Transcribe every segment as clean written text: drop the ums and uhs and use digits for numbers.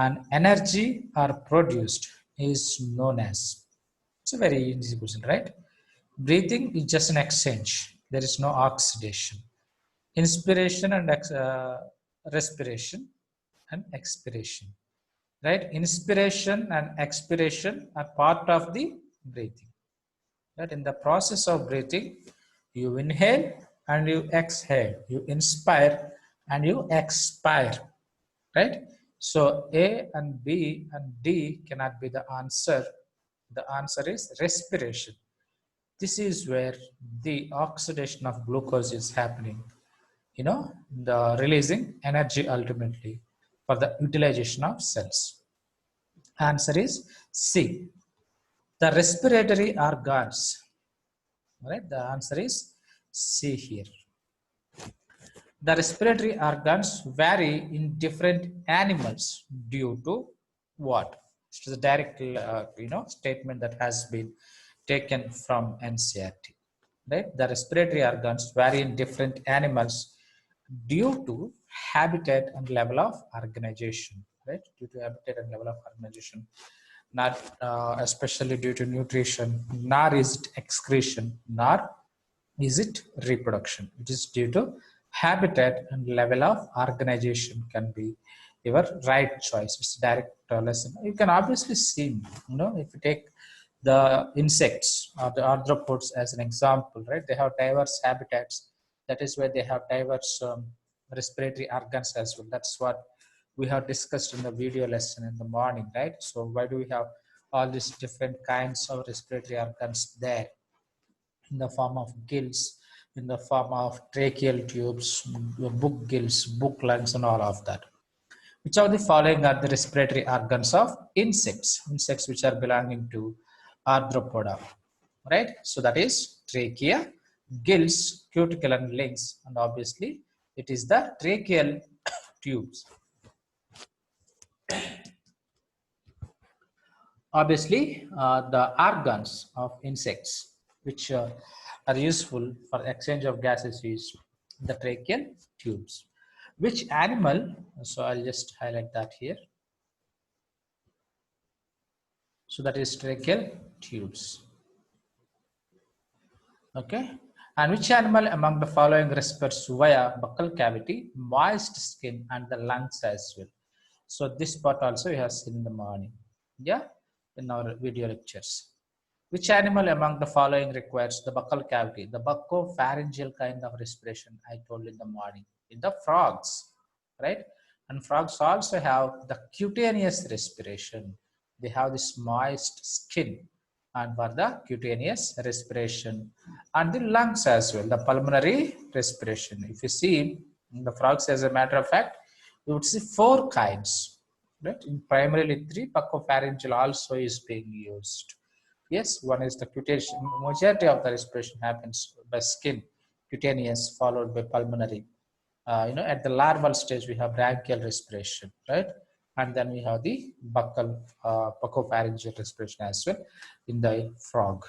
and energy are produced is known as. It's a very easy question, right? Breathing is just an exchange. There is no oxidation. Inspiration and respiration and expiration, right? Inspiration and expiration are part of the breathing, right? In the process of breathing, you inhale and you exhale, you inspire and you expire, right? So A and B and D cannot be the answer. The answer is respiration. This is where the oxidation of glucose is happening, the releasing energy ultimately for the utilization of cells. Answer is C, the respiratory organs. Right, the answer is C here. The respiratory organs vary in different animals due to what? It is a direct statement that has been taken from NCERT. Right, the respiratory organs vary in different animals due to habitat and level of organization. Right, due to habitat and level of organization, not especially due to nutrition, nor is it excretion, nor is it reproduction. It is due to habitat and level of organization can be your right choice. It's direct lesson. You can obviously see, if you take the insects or the arthropods as an example, right? They have diverse habitats. That is where they have diverse respiratory organs as well. That's what we have discussed in the video lesson in the morning, right? So why do we have all these different kinds of respiratory organs there in the form of gills, in the form of tracheal tubes, book gills, book lungs, and all of that? Which of the following are the respiratory organs of insects? Insects which are belonging to arthropoda, right? So that is trachea, gills, cuticle, and lungs, and obviously it is the tracheal tubes. Obviously, the organs of insects which are useful for exchange of gases is the tracheal tubes. Which animal? So I'll just highlight that here. So that is tracheal tubes. Okay. And which animal among the following respires via buccal cavity, moist skin, and the lungs as well? So this part also we have seen in the morning. Yeah, in our video lectures. Which animal among the following requires the buccal cavity, the buccopharyngeal kind of respiration I told in the morning? In the frogs, right? And frogs also have the cutaneous respiration. They have this moist skin and for the cutaneous respiration, and the lungs as well, the pulmonary respiration. If you see in the frogs, as a matter of fact, you would see 4 kinds, right? In primarily 3, buccopharyngeal also is being used. Yes, one is the cutaneous. Majority of the respiration happens by skin, cutaneous, followed by pulmonary. At the larval stage, we have bronchial respiration, right? And then we have the buccopharyngeal respiration as well in the frog.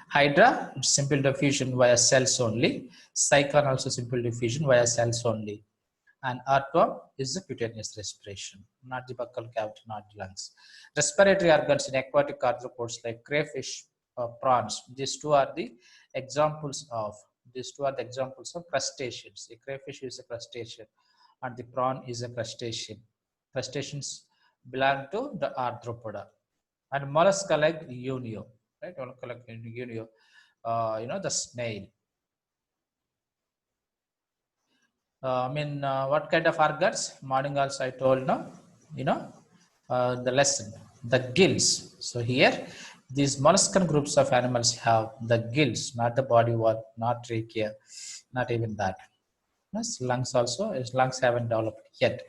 Hydra, it's simple diffusion via cells only. Cyclone also simple diffusion via cells only. And earthworm is the cutaneous respiration, not the buccal cavity, not the lungs. Respiratory organs in aquatic arthropods like crayfish, prawns. These two are the examples of crustaceans. A crayfish is a crustacean, and the prawn is a crustacean. Crustaceans belong to the arthropoda. And mollusca like Unio, right? Mollusca like Unio, the snail. What kind of organs? Morning also I told, the lesson, the gills. So here, these molluscan groups of animals have the gills, not the body wall, not trachea, not even that. Yes, lungs also, lungs haven't developed yet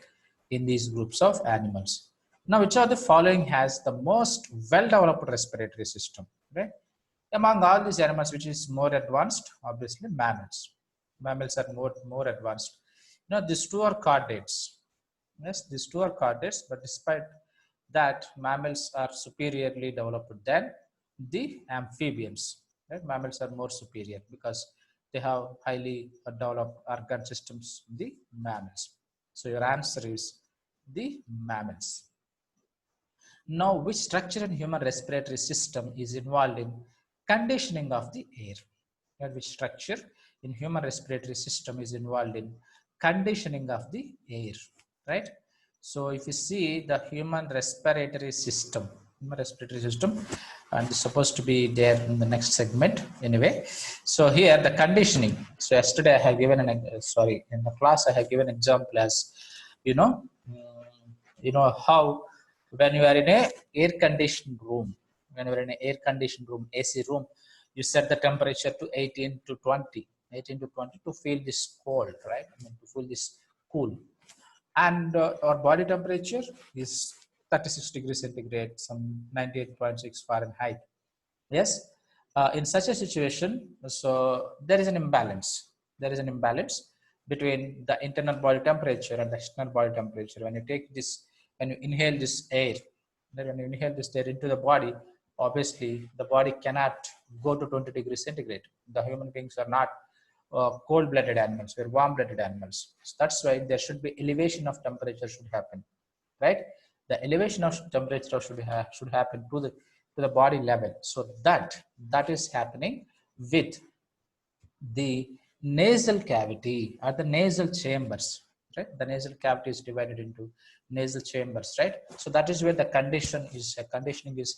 in these groups of animals. Now, which of the following has the most well-developed respiratory system? Right? Among all these animals, which is more advanced? Obviously, mammals. Mammals are more advanced. These two are chordates. Yes, these two are chordates, but despite that, mammals are superiorly developed than the amphibians. Right? Mammals are more superior because they have highly developed organ systems in the mammals. So your answer is the mammals. Now, which structure in human respiratory system is involved in conditioning of the air? And which structure in human respiratory system is involved in conditioning of the air, right? So if you see the human respiratory system, and it's supposed to be there in the next segment anyway. So here the conditioning. So yesterday I have given in the class I have given example as, you know, how when you are in a air conditioned room, when you are in an air conditioned room, AC room, you set the temperature to 18 to 20 to feel this cold, right? I mean, to feel this cool. And our body temperature is 36 degrees centigrade, some 98.6 Fahrenheit. Yes. In such a situation, so there is an imbalance. There is an imbalance between the internal body temperature and the external body temperature. When you take this, when you inhale this air, when you inhale this air into the body, obviously the body cannot go to 20 degrees centigrade. The human beings are not cold-blooded animals; we're warm-blooded animals. So that's why there should be elevation of temperature should happen, right? The elevation of temperature should happen to the body level. So that is happening with the nasal cavity or the nasal chambers, right? The nasal cavity is divided into nasal chambers, right? So that is where the conditioning is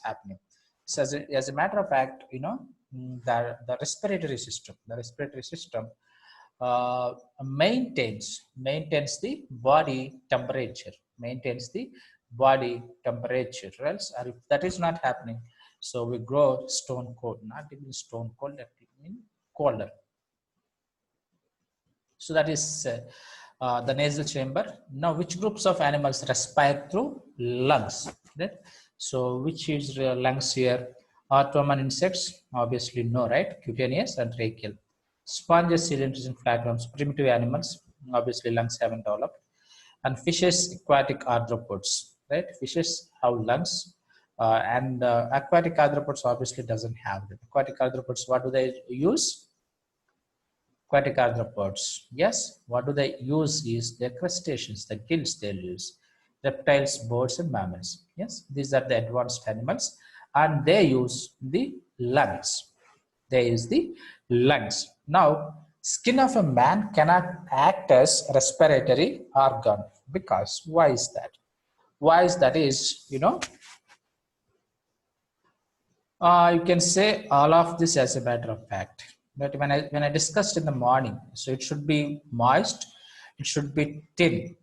happening. So as a matter of fact, the respiratory system maintains the body temperature, else, or if that is not happening, so we grow stone cold, not even stone cold, that means colder. So that is the nasal chamber. Now, which groups of animals respire through lungs? Right? So, which is lungs here? Earthworm insects, obviously no, right? Cutaneous and tracheal. Sponges, cylinders, and flatworms, primitive animals, obviously lungs haven't developed. And fishes, aquatic arthropods, right? Fishes have lungs, and aquatic arthropods obviously doesn't have them. Aquatic arthropods, what do they use? Aquatic arthropods, yes, what do they use is their crustaceans, the gills they'll use, reptiles, birds, and mammals. Yes, these are the advanced animals, and they use the lungs. They use the lungs. Now, skin of a man cannot act as respiratory organ because why is that? Why is that is, you can say all of this as a matter of fact. But when I discussed in the morning, so it should be moist, it should be thin,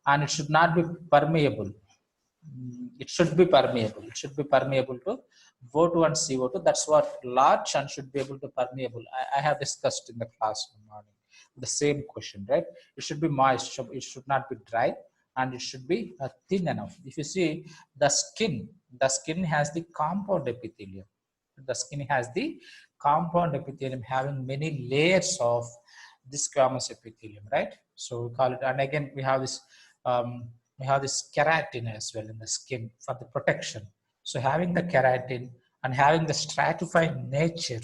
and it should not be permeable. It should be permeable. It should be permeable to O2 and CO2. That's what large and should be able to permeable. I have discussed in the class in the morning the same question, right? It should be moist. It should not be dry, and it should be thin enough. If you see the skin has the compound epithelium. The skin has the compound epithelium having many layers of this squamous epithelium, right? So we call it, and again um, we have this keratin as well in the skin for the protection. So having the keratin and having the stratified nature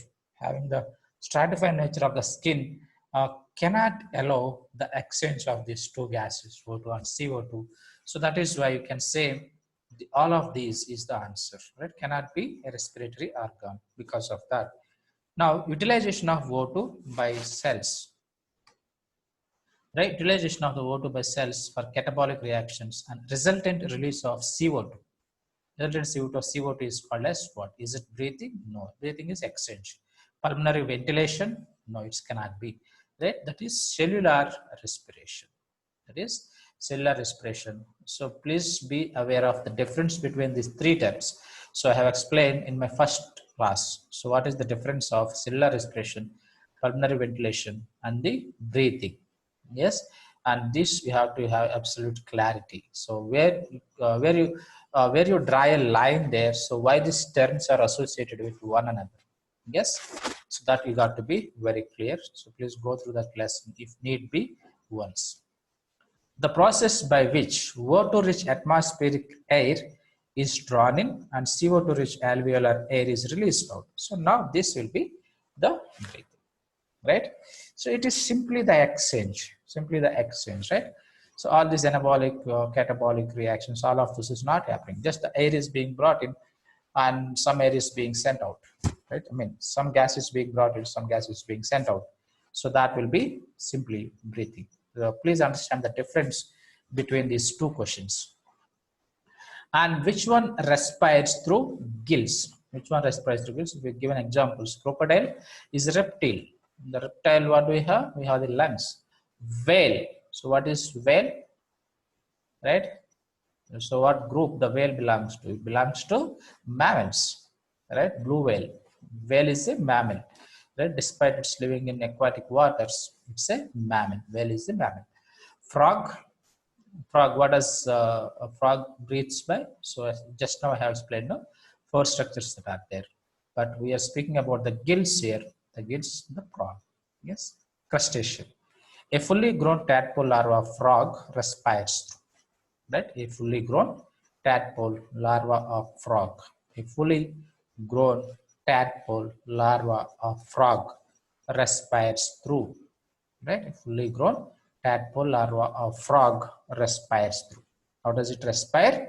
of the skin cannot allow the exchange of these two gases, O2 and CO2. So that is why you can say all of these is the answer, right? Cannot be a respiratory organ because of that. Now, utilization of O2 by cells, right? Utilization of the O2 by cells for catabolic reactions and resultant release of CO2. Resultant CO2 is called as what? Is it breathing? No, breathing is exchange. Pulmonary ventilation? No, it cannot be. Right? That is cellular respiration. That is cellular respiration. So please be aware of the difference between these three terms. So I have explained in my first class. So what is the difference of cellular respiration, pulmonary ventilation, and the breathing? Yes, and this you have to have absolute clarity. So where you draw a line there, so why these terms are associated with one another? Yes, so that you got to be very clear. So please go through that lesson if need be once. The process by which O2 rich atmospheric air is drawn in and CO2 rich alveolar air is released out. So now this will be the breathing, right? So it is simply the exchange, right? So all these anabolic, catabolic reactions, all of this is not happening. Just the air is being brought in and some air is being sent out, right? I mean, some gas is being brought in, some gas is being sent out. So that will be simply breathing. Please understand the difference between these two questions. And which one respires through gills? Which one respires through gills? We given examples. Crocodile is a reptile. The reptile, what do we have? We have the lungs. Whale. So what is whale? Right? So what group the whale belongs to? It belongs to mammals. Right? Blue whale. Whale is a mammal. Right? Despite it's living in aquatic waters, it's a mammal. Whale is a mammal. Frog. Frog, what does a frog breathes by? So just now I have explained, no? Four structures that are there, but we are speaking about the gills here. The gills, the frog. Yes. Crustacean. A fully grown tadpole larva frog respires through, right? A fully grown tadpole larva of frog. A fully grown tadpole larva of frog respires through, right? A fully grown tadpole larva of frog respires through. How does it respire?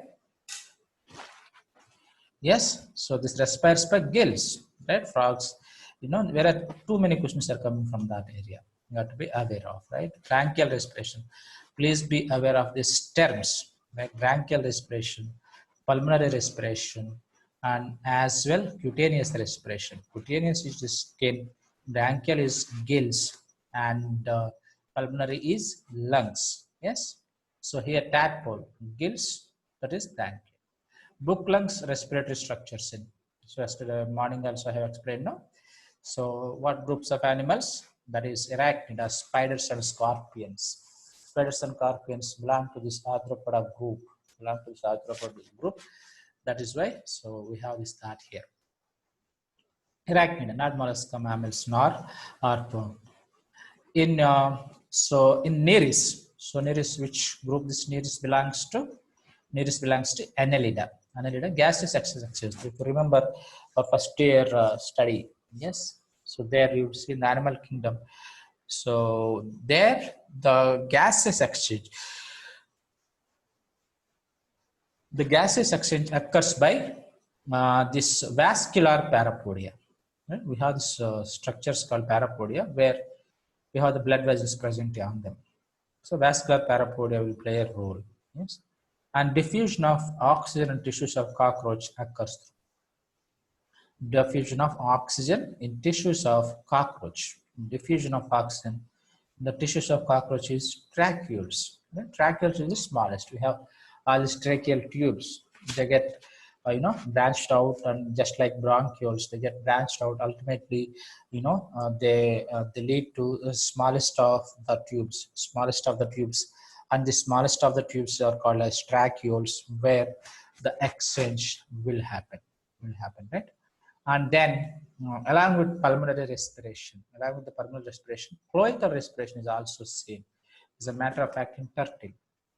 Yes, so this respires by gills, right? Frogs, there are too many questions are coming from that area. You have to be aware of, right? Branchial respiration. Please be aware of these terms, right? Branchial respiration, pulmonary respiration, and as well cutaneous respiration. Cutaneous is the skin, branchial is gills, and pulmonary is lungs. Yes, so here tadpole, gills, that is branchial. Book lungs respiratory structures in. So yesterday morning also I have explained now. So what groups of animals? That is arachnids, spiders and scorpions. Spiders and scorpions belong to this arthropoda group. Belong to this arthropoda group. That is why. So we have this that here. Arachnid, not mollusca mammals nor arthro. In in Nereis. So Nereis, which group this Nereis belongs to? Nereis belongs to Annelida. Annelida, gaseous exercise. If you remember our first year study, yes. So there you see in the animal kingdom. So there the gaseous exchange. The gaseous exchange occurs by this vascular parapodia. Right? We have this structures called parapodia where we have the blood vessels present on them. So vascular parapodia will play a role. Yes. And diffusion of oxygen in tissues of cockroach occurs through. Diffusion of oxygen in tissues of cockroach. Diffusion of oxygen in the tissues of cockroach is tracheoles. Right? Tracheoles is the smallest. We have all these tracheal tubes. They get branched out, and just like bronchioles, they get branched out. Ultimately, they lead to the smallest of the tubes, and the smallest of the tubes are called as tracheoles, where the exchange will happen, right? And then along with the pulmonary respiration, cloacal respiration is also seen. As a matter of fact, in turtle,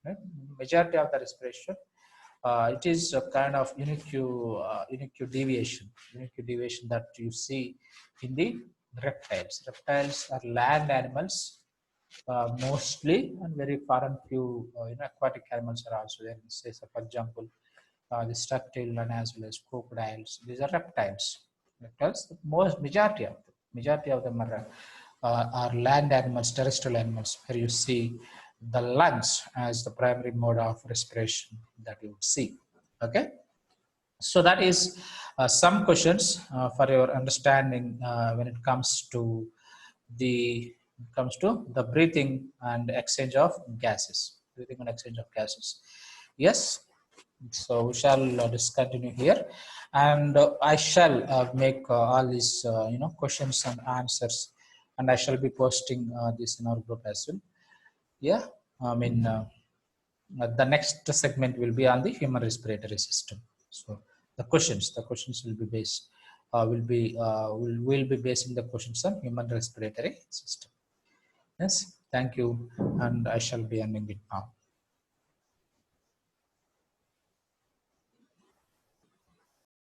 right? Majority of the respiration, it is a kind of unique deviation that you see in the reptiles. Reptiles are land animals mostly, and very far and few aquatic animals are also there. Say, so for example, the reptile and as well as crocodiles. These are reptiles. Reptiles, the majority of them are land animals, terrestrial animals, where you see the lungs as the primary mode of respiration that you would see. Okay, so that is some questions for your understanding when it comes to the breathing and exchange of gases. Breathing and exchange of gases. Yes. So we shall discontinue here, and I shall make all these questions and answers, and I shall be posting this in our group as well. Yeah, I mean the next segment will be on the human respiratory system. So the questions will be based will be basing the questions on human respiratory system. Yes, thank you, and I shall be ending it now.